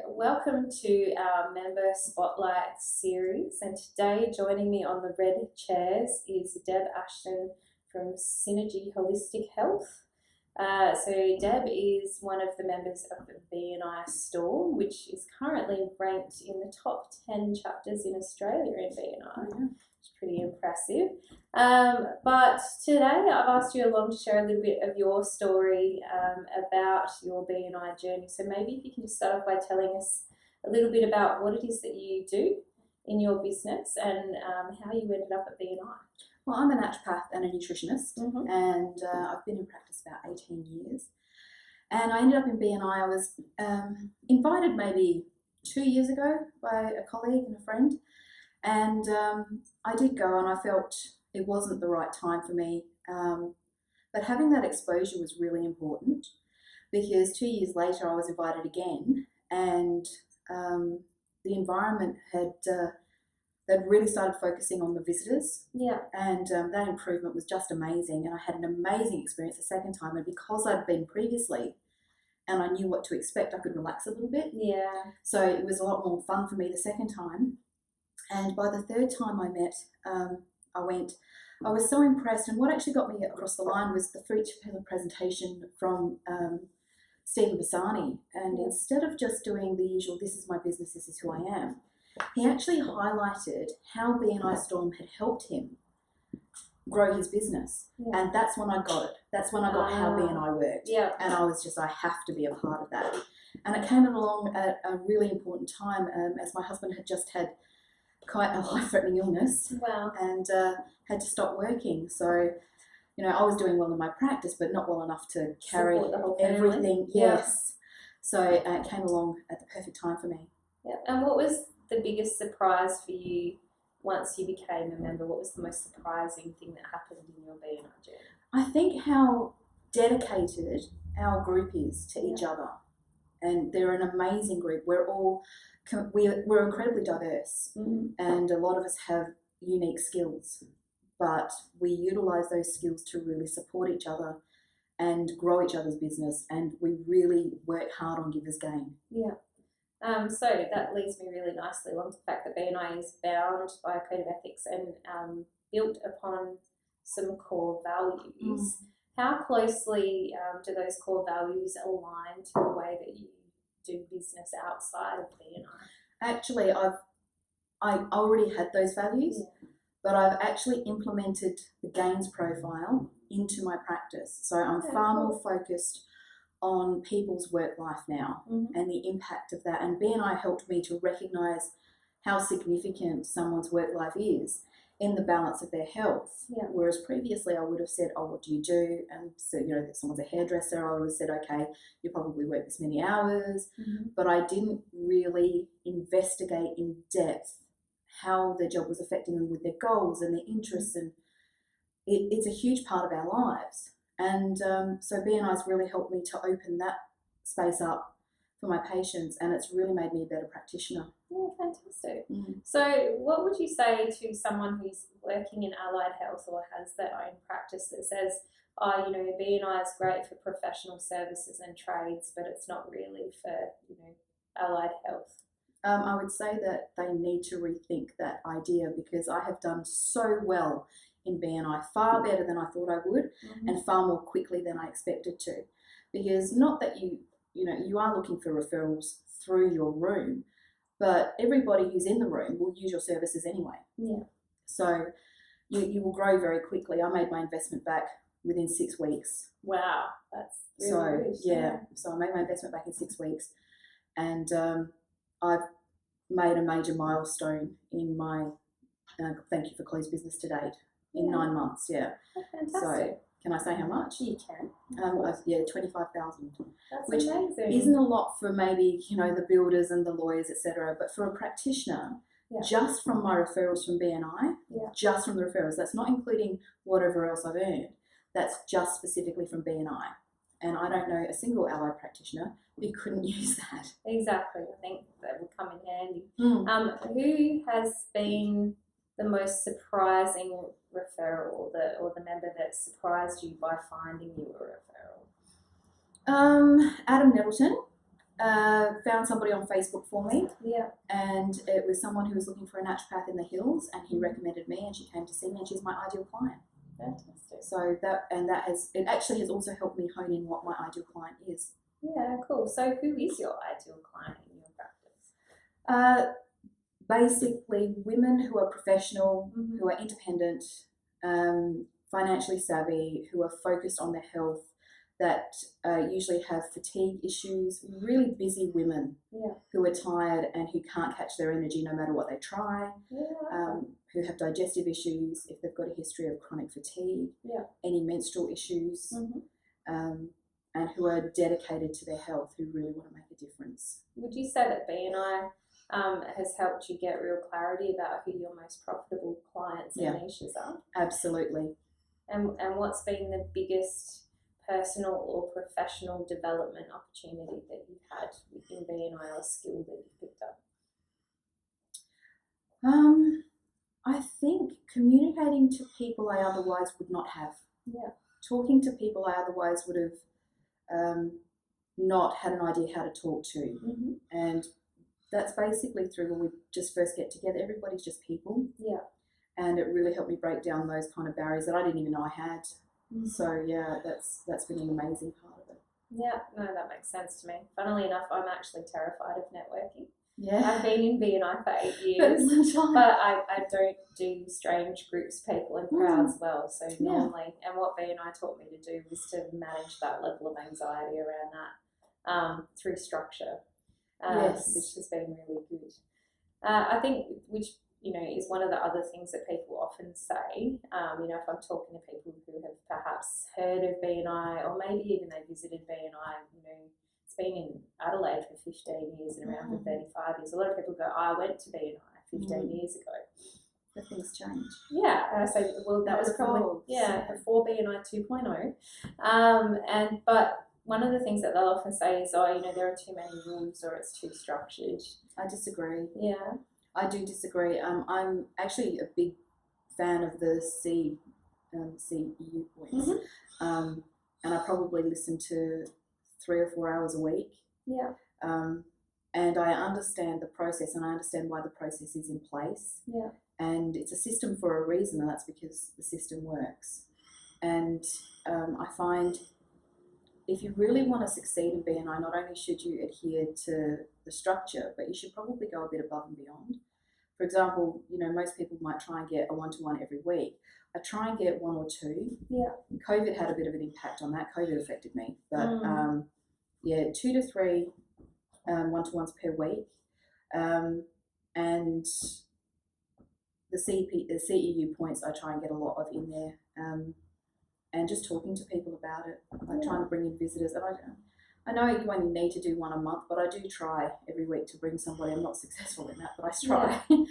Welcome to our Member Spotlight series, and today joining me on the red chairs is Deb Ashton from Synergy Holistic Health. Deb is one of the members of the BNI Storm, which is currently ranked in the top 10 chapters in Australia in BNI. Yeah. It's pretty impressive. But today I've asked you along to share a little bit of your story about your BNI journey. So maybe if you can just start off by telling us a little bit about what it is that you do in your business and how you ended up at BNI. Well, I'm a naturopath and a nutritionist, Mm-hmm. and I've been in practice about 18 years. And I ended up in BNI. I was invited maybe 2 years ago by a colleague and a friend, and I did go, and I felt it wasn't the right time for me. But having that exposure was really important, because 2 years later I was invited again, and the environment they'd really started focusing on the visitors. Yeah. And that improvement was just amazing. And I had an amazing experience the second time. And because I'd been previously and I knew what to expect, I could relax a little bit. Yeah. So it was a lot more fun for me the second time. And by the third time I met, I was so impressed. And what actually got me across the line was the feature presentation from Stephen Bassani. And instead of just doing the usual, this is my business, this is who I am, he actually highlighted how BNI Storm had helped him grow his business. Yeah. And that's when I got it. That's when I got how BNI worked. Yeah. And I was just, I have to be a part of that. And it came along at a really important time, as my husband had just had quite a life-threatening illness. Wow. And had to stop working. So, I was doing well in my practice, but not well enough to carry Support the whole family. everything. Yeah. Yes. So it came along at the perfect time for me. Yeah. And what was the biggest surprise for you once you became a member? What was the most surprising thing that happened in your BNI journey? I think how dedicated our group is to each other, and they're an amazing group. We're incredibly diverse, and a lot of us have unique skills, but we utilize those skills to really support each other and grow each other's business, and we really work hard on givers gain. Yeah. So that leads me really nicely along to the fact that BNI is bound by a code of ethics and built upon some core values. How closely do those core values align to the way that you do business outside of BNI? Actually, I already had those values, but I've actually implemented the gains profile into my practice. So I'm far more focused on people's work life now and the impact of that. And BNI helped me to recognise how significant someone's work life is in the balance of their health. Yeah. Whereas previously I would have said, oh, what do you do? And so, if someone's a hairdresser, I would have said, okay, you probably work this many hours. But I didn't really investigate in depth how their job was affecting them with their goals and their interests. And it's a huge part of our lives. And so BNI's really helped me to open that space up for my patients, and it's really made me a better practitioner. Yeah, fantastic. So what would you say to someone who's working in allied health or has their own practice that says, oh, BNI is great for professional services and trades, but it's not really for, allied health? I would say that they need to rethink that idea, because I have done so well in BNI, far better than I thought I would, and far more quickly than I expected to. Because not that you are looking for referrals through your room, but everybody who's in the room will use your services anyway. Yeah. So you will grow very quickly. I made my investment back within 6 weeks. Wow, that's really good. Yeah. So I made my investment back in 6 weeks, and I've made a major milestone in my thank you for closed business to date in 9 months. Yeah. Oh, fantastic. So can I say how much? You can. 25,000. That's which amazing. isn't a lot for maybe the builders and the lawyers, etc. But for a practitioner, just from my referrals from BNI, just from the referrals, that's not including whatever else I've earned. That's just specifically from BNI. And I don't know a single allied practitioner who couldn't use that. Exactly. I think that would come in handy. Who has been the most surprising referral, or the member that surprised you by finding you a referral? Adam Nettleton Found somebody on Facebook for me, Yeah. and it was someone who was looking for a naturopath in the hills, and he recommended me, and she came to see me, and she's my ideal client. Fantastic. So it actually has also helped me hone in what my ideal client is. Yeah, cool. So who is your ideal client in your practice? Basically, women who are professional, Mm-hmm. who are independent, financially savvy, who are focused on their health, that usually have fatigue issues, really busy women who are tired and who can't catch their energy no matter what they try, who have digestive issues, if they've got a history of chronic fatigue, any menstrual issues, and who are dedicated to their health, who really want to make a difference. Would you say that BNI has helped you get real clarity about who your most profitable clients and niches are? Absolutely. And what's been the biggest personal or professional development opportunity that you've had within BNI, or skill that you've picked up? I think communicating to people I otherwise would not have. Yeah. Talking to people I otherwise would have not had an idea how to talk to. Mm-hmm. And that's basically through when we just first get together. Everybody's just people. Yeah. And it really helped me break down those kind of barriers that I didn't even know I had. Mm-hmm. So yeah, that's been an amazing part of it. Yeah, no, that makes sense to me. Funnily enough, I'm actually terrified of networking. Yeah. I've been in BNI for 8 years, but I don't do strange groups, people and crowds well. So normally, and what BNI taught me to do was to manage that level of anxiety around that through structure, which has been really good. I think, which is one of the other things that people often say. If I'm talking to people who have perhaps heard of BNI, or maybe even they visited BNI, it's been in Adelaide for 15 years and around for 35 years. A lot of people go, I went to BNI 15 years ago. But things change. Yeah, and I say, well, that was probably before BNI 2.0. But one of the things that they'll often say is, there are too many rules, or it's too structured. I disagree. Yeah. I do disagree. I'm actually a big fan of the CEU points. Mm-hmm. And I probably listen to 3 or 4 hours a week. Yeah. And I understand the process, and I understand why the process is in place. Yeah. And it's a system for a reason, and that's because the system works. And I find if you really want to succeed in BNI, not only should you adhere to the structure, but you should probably go a bit above and beyond. For example, most people might try and get a one-to-one every week. I try and get 1 or 2. Yeah. COVID had a bit of an impact on that. COVID affected me. But 2 to 3 one-to-ones per week. And the CEU points I try and get a lot of in there. And just talking to people about it. I'm trying to bring in visitors. And I know you only need to do 1 a month, but I do try every week to bring somebody. I'm not successful in that, but I try. And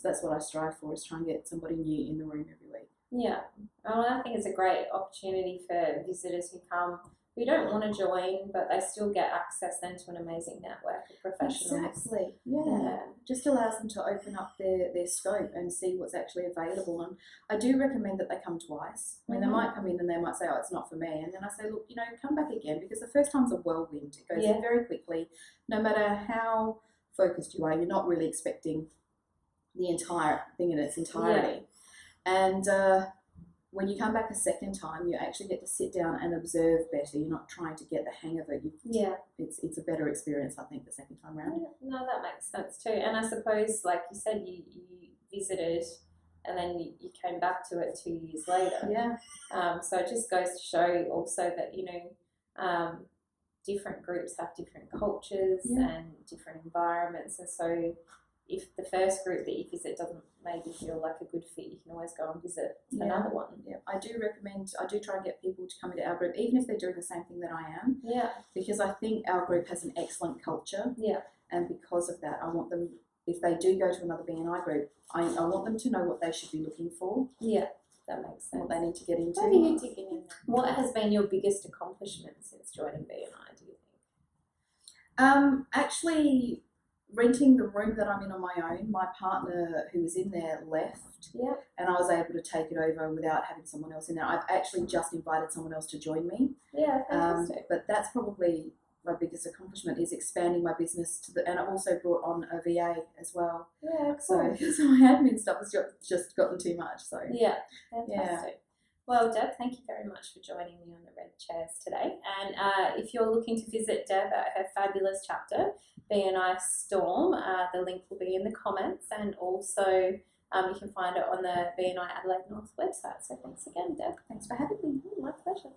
that's what I strive for, is try and get somebody new in the room every week. Yeah. Well, I think it's a great opportunity for visitors who come, who don't want to join, but they still get access then to an amazing network of professionals. Exactly. Yeah. Just allows them to open up their scope and see what's actually available. And I do recommend that they come twice. I mean, they might come in and they might say, oh, it's not for me. And then I say, look, come back again, because the first time's a whirlwind. It goes very quickly. No matter how focused you are, you're not really expecting the entire thing in its entirety. And when you come back a second time, you actually get to sit down and observe better. You're not trying to get the hang of it. It's a better experience, I think, the second time around. Yeah, no, that makes sense too. And I suppose, like you said, you visited and then you came back to it 2 years later. Yeah. So it just goes to show also that, different groups have different cultures and different environments. And so if the first group that you visit doesn't maybe feel like a good fit, you can always go and visit another one. Yeah, I do try and get people to come into our group, even if they're doing the same thing that I am. Yeah. Because I think our group has an excellent culture. Yeah. And because of that, I want them, if they do go to another BNI group, I want them to know what they should be looking for. Yeah, that makes sense. What they need to get into. What are you digging in? What has been your biggest accomplishment since joining BNI, do you think? Actually, renting the room that I'm in on my own. My partner who was in there left, and I was able to take it over without having someone else in there. I've actually just invited someone else to join me. Yeah, fantastic. But that's probably my biggest accomplishment is expanding my business and I've also brought on a VA as well. Yeah, cool. So my admin stuff has just gotten too much. So yeah, fantastic. Well, Deb, thank you very much for joining me on the Red Chairs today. And if you're looking to visit Deb at her fabulous chapter, BNI Storm, the link will be in the comments, and also you can find it on the BNI Adelaide North website. So thanks again, Deb. Thanks for having me. My pleasure.